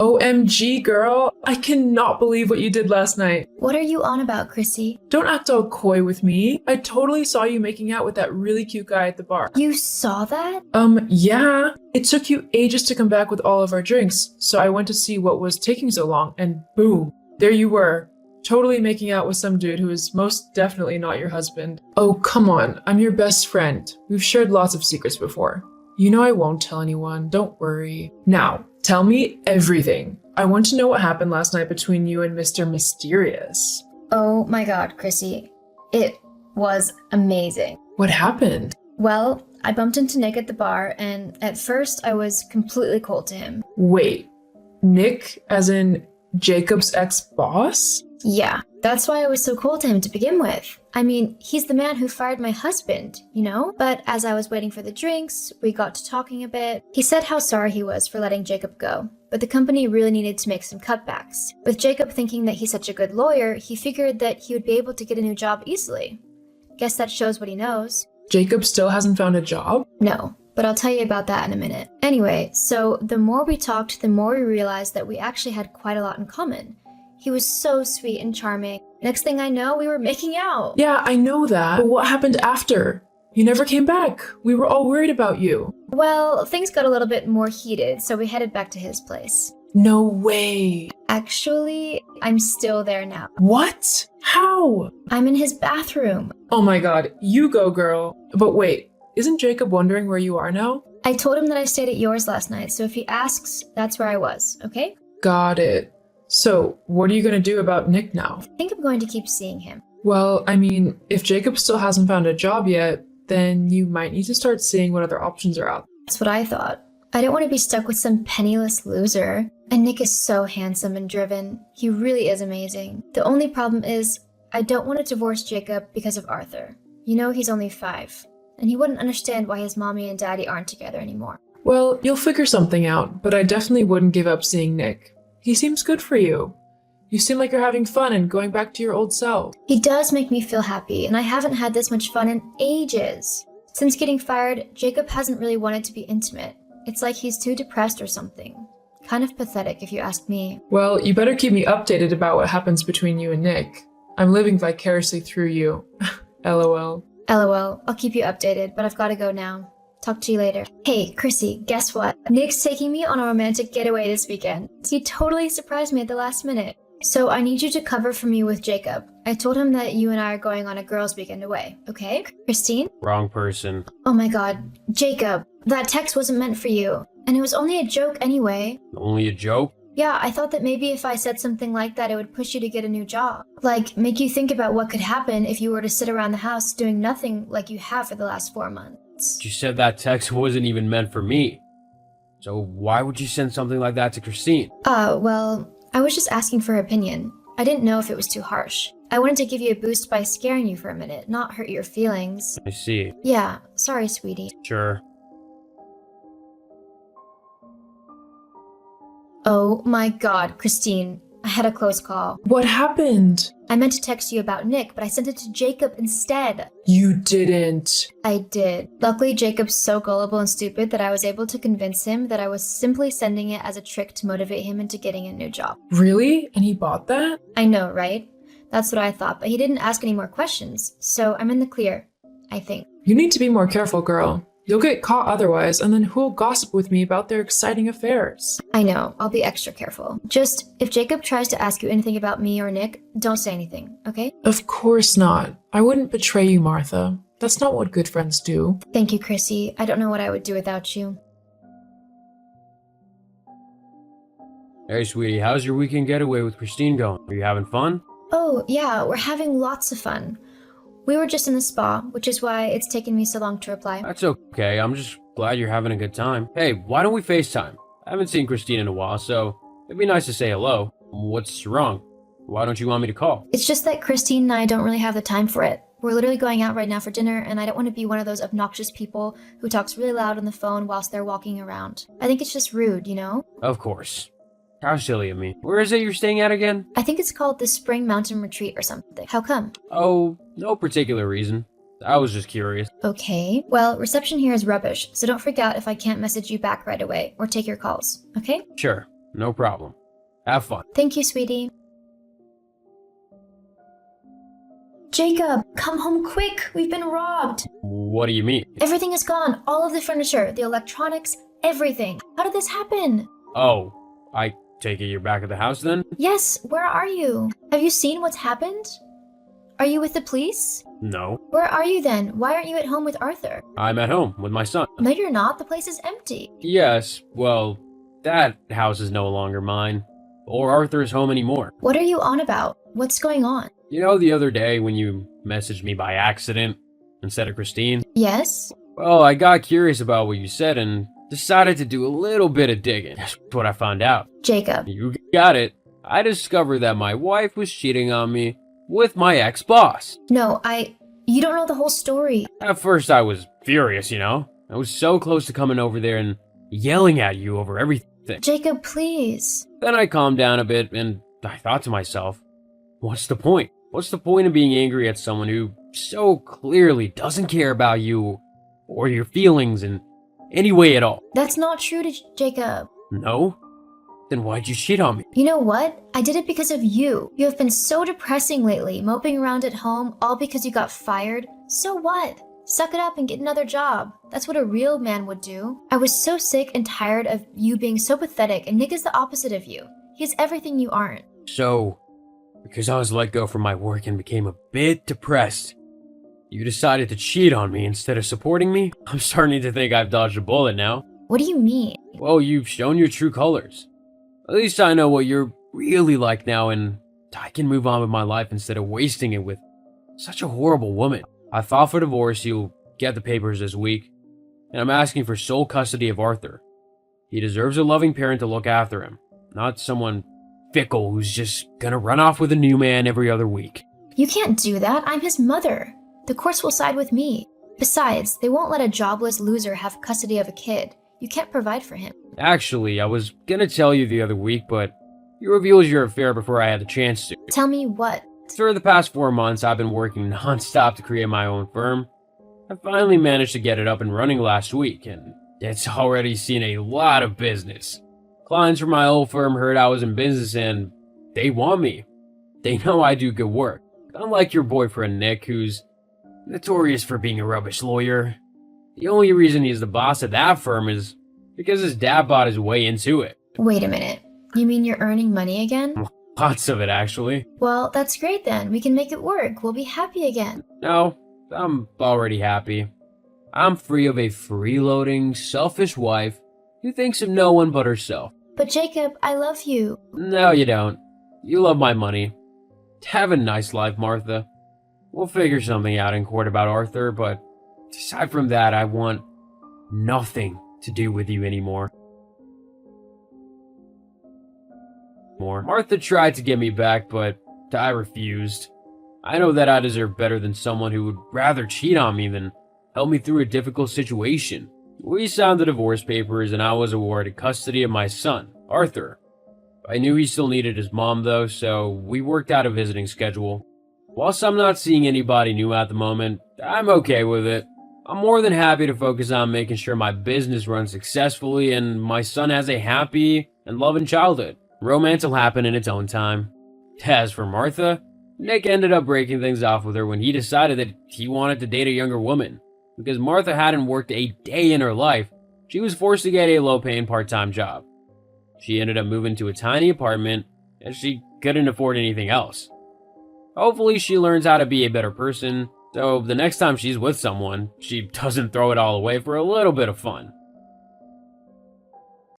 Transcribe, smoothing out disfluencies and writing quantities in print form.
OMG, girl. I cannot believe what you did last night. What are you on about, Chrissy? Don't act all coy with me. I totally saw you making out with that really cute guy at the bar. You saw that? Yeah. It took you ages to come back with all of our drinks, so I went to see what was taking so long, and boom, there you were. Totally making out with some dude who is most definitely not your husband. Oh, come on. I'm your best friend. We've shared lots of secrets before. You know I won't tell anyone. Don't worry. Now, tell me everything. I want to know what happened last night between you and Mr. Mysterious. Oh my god, Chrissy. It was amazing. What happened? Well, I bumped into Nick at the bar, and at first I was completely cold to him. Wait, Nick as in Jacob's ex-boss? Yeah, that's why I was so cold to him to begin with. I mean, he's the man who fired my husband, you know? But as I was waiting for the drinks, we got to talking a bit. He said how sorry he was for letting Jacob go, but the company really needed to make some cutbacks. With Jacob thinking that he's such a good lawyer, he figured that he would be able to get a new job easily. Guess that shows what he knows. Jacob still hasn't found a job? No, but I'll tell you about that in a minute. Anyway, so the more we talked, the more we realized that we actually had quite a lot in common. He was so sweet and charming. Next thing I know, we were making out. Yeah, I know that. But what happened after? You never came back. We were all worried about you. Well, things got a little bit more heated, so we headed back to his place. No way. Actually, I'm still there now. What? How? I'm in his bathroom. Oh my god, you go, girl. But wait, isn't Jacob wondering where you are now? I told him that I stayed at yours last night, so if he asks, that's where I was, okay? Got it. So, what are you gonna do about Nick now? I think I'm going to keep seeing him. Well, I mean, if Jacob still hasn't found a job yet, then you might need to start seeing what other options are out. That's what I thought. I don't want to be stuck with some penniless loser. And Nick is so handsome and driven. He really is amazing. The only problem is, I don't want to divorce Jacob because of Arthur. You know, he's only 5. And he wouldn't understand why his mommy and daddy aren't together anymore. Well, you'll figure something out, but I definitely wouldn't give up seeing Nick. He seems good for you. You seem like you're having fun and going back to your old self. He does make me feel happy, and I haven't had this much fun in ages. Since getting fired, Jacob hasn't really wanted to be intimate. It's like he's too depressed or something. Kind of pathetic if you ask me. Well, you better keep me updated about what happens between you and Nick. I'm living vicariously through you. LOL. LOL, I'll keep you updated, but I've got to go now. Talk to you later. Hey, Chrissy, guess what? Nick's taking me on a romantic getaway this weekend. He totally surprised me at the last minute. So I need you to cover for me with Jacob. I told him that you and I are going on a girls' weekend away, okay? Christine? Wrong person. Oh my god, Jacob, that text wasn't meant for you. And it was only a joke anyway. Only a joke? Yeah, I thought that maybe if I said something like that, it would push you to get a new job. Like, make you think about what could happen if you were to sit around the house doing nothing like you have for the last 4 months. You said that text wasn't even meant for me. So why would you send something like that to Christine? Well, I was just asking for her opinion. I didn't know if it was too harsh. I wanted to give you a boost by scaring you for a minute, not hurt your feelings. I see. Yeah, sorry, sweetie. Sure. Oh my god, Christine. I had a close call. What happened? I meant to text you about Nick, but I sent it to Jacob instead. You didn't. I did. Luckily, Jacob's so gullible and stupid that I was able to convince him that I was simply sending it as a trick to motivate him into getting a new job. Really? And he bought that? I know, right? That's what I thought, but he didn't ask any more questions, so I'm in the clear, I think. You need to be more careful, girl. You'll get caught otherwise, and then who'll gossip with me about their exciting affairs? I know, I'll be extra careful. Just, if Jacob tries to ask you anything about me or Nick, don't say anything, okay? Of course not. I wouldn't betray you, Martha. That's not what good friends do. Thank you, Chrissy. I don't know what I would do without you. Hey, sweetie, how's your weekend getaway with Christine going? Are you having fun? Oh, yeah, we're having lots of fun. We were just in the spa, which is why it's taken me so long to reply. That's okay. I'm just glad you're having a good time. Hey, why don't we FaceTime? I haven't seen Christine in a while, so it'd be nice to say hello. What's wrong? Why don't you want me to call? It's just that Christine and I don't really have the time for it. We're literally going out right now for dinner, and I don't want to be one of those obnoxious people who talks really loud on the phone whilst they're walking around. I think it's just rude, you know? Of course. How silly of me. Where is it you're staying at again? I think it's called the Spring Mountain Retreat or something. How come? Oh, no particular reason. I was just curious. Okay. Well, reception here is rubbish, so don't freak out if I can't message you back right away or take your calls, okay? Sure. No problem. Have fun. Thank you, sweetie. Jacob, come home quick. We've been robbed. What do you mean? Everything is gone. All of the furniture, the electronics, everything. How did this happen? Oh, I take it you're back at the house then? Yes, where are you? Have you seen what's happened? Are you with the police? No. Where are you then? Why aren't you at home with Arthur? I'm at home with my son. No, you're not. The place is empty. Yes, well, that house is no longer mine. Or Arthur's home anymore. What are you on about? What's going on? You know the other day when you messaged me by accident instead of Christine? Yes? Well, I got curious about what you said and decided to do a little bit of digging. That's what I found out. Jacob. You got it. I discovered that my wife was cheating on me with my ex-boss. No, you don't know the whole story. At first I was furious, you know? I was so close to coming over there and yelling at you over everything. Jacob, please. Then I calmed down a bit and I thought to myself, what's the point? What's the point of being angry at someone who so clearly doesn't care about you or your feelings in any way at all? That's not true, Jacob. No? Then why'd you cheat on me? You know what? I did it because of you. You have been so depressing lately, moping around at home, all because you got fired. So what? Suck it up and get another job. That's what a real man would do. I was so sick and tired of you being so pathetic, and Nick is the opposite of you. He's everything you aren't. So, because I was let go from my work and became a bit depressed, you decided to cheat on me instead of supporting me? I'm starting to think I've dodged a bullet now. What do you mean? Well, you've shown your true colors. At least I know what you're really like now, and I can move on with my life instead of wasting it with such a horrible woman. I filed for divorce, you'll get the papers this week, and I'm asking for sole custody of Arthur. He deserves a loving parent to look after him, not someone fickle who's just gonna run off with a new man every other week. You can't do that. I'm his mother. The courts will side with me. Besides, they won't let a jobless loser have custody of a kid. You can't provide for him. Actually, I was gonna tell you the other week, but you revealed your affair before I had the chance to. Tell me what? For the past 4 months, I've been working non-stop to create my own firm. I finally managed to get it up and running last week, and it's already seen a lot of business. Clients from my old firm heard I was in business and they want me. They know I do good work. Unlike your boyfriend Nick, who's notorious for being a rubbish lawyer. The only reason he's the boss of that firm is because his dad bought his way into it. Wait a minute. You mean you're earning money again? Lots of it, actually. Well, that's great then. We can make it work. We'll be happy again. No, I'm already happy. I'm free of a freeloading, selfish wife who thinks of no one but herself. But Jacob, I love you. No, you don't. You love my money. Have a nice life, Martha. We'll figure something out in court about Arthur, but aside from that, I want nothing to do with you anymore. Martha tried to get me back, but I refused. I know that I deserve better than someone who would rather cheat on me than help me through a difficult situation. We signed the divorce papers and I was awarded custody of my son, Arthur. I knew he still needed his mom though, so we worked out a visiting schedule. Whilst I'm not seeing anybody new at the moment, I'm okay with it. I'm more than happy to focus on making sure my business runs successfully and my son has a happy and loving childhood. Romance will happen in its own time. As for Martha, Nick ended up breaking things off with her when he decided that he wanted to date a younger woman. Because Martha hadn't worked a day in her life, she was forced to get a low-paying part-time job. She ended up moving to a tiny apartment as she couldn't afford anything else. Hopefully she learns how to be a better person, so the next time she's with someone, she doesn't throw it all away for a little bit of fun.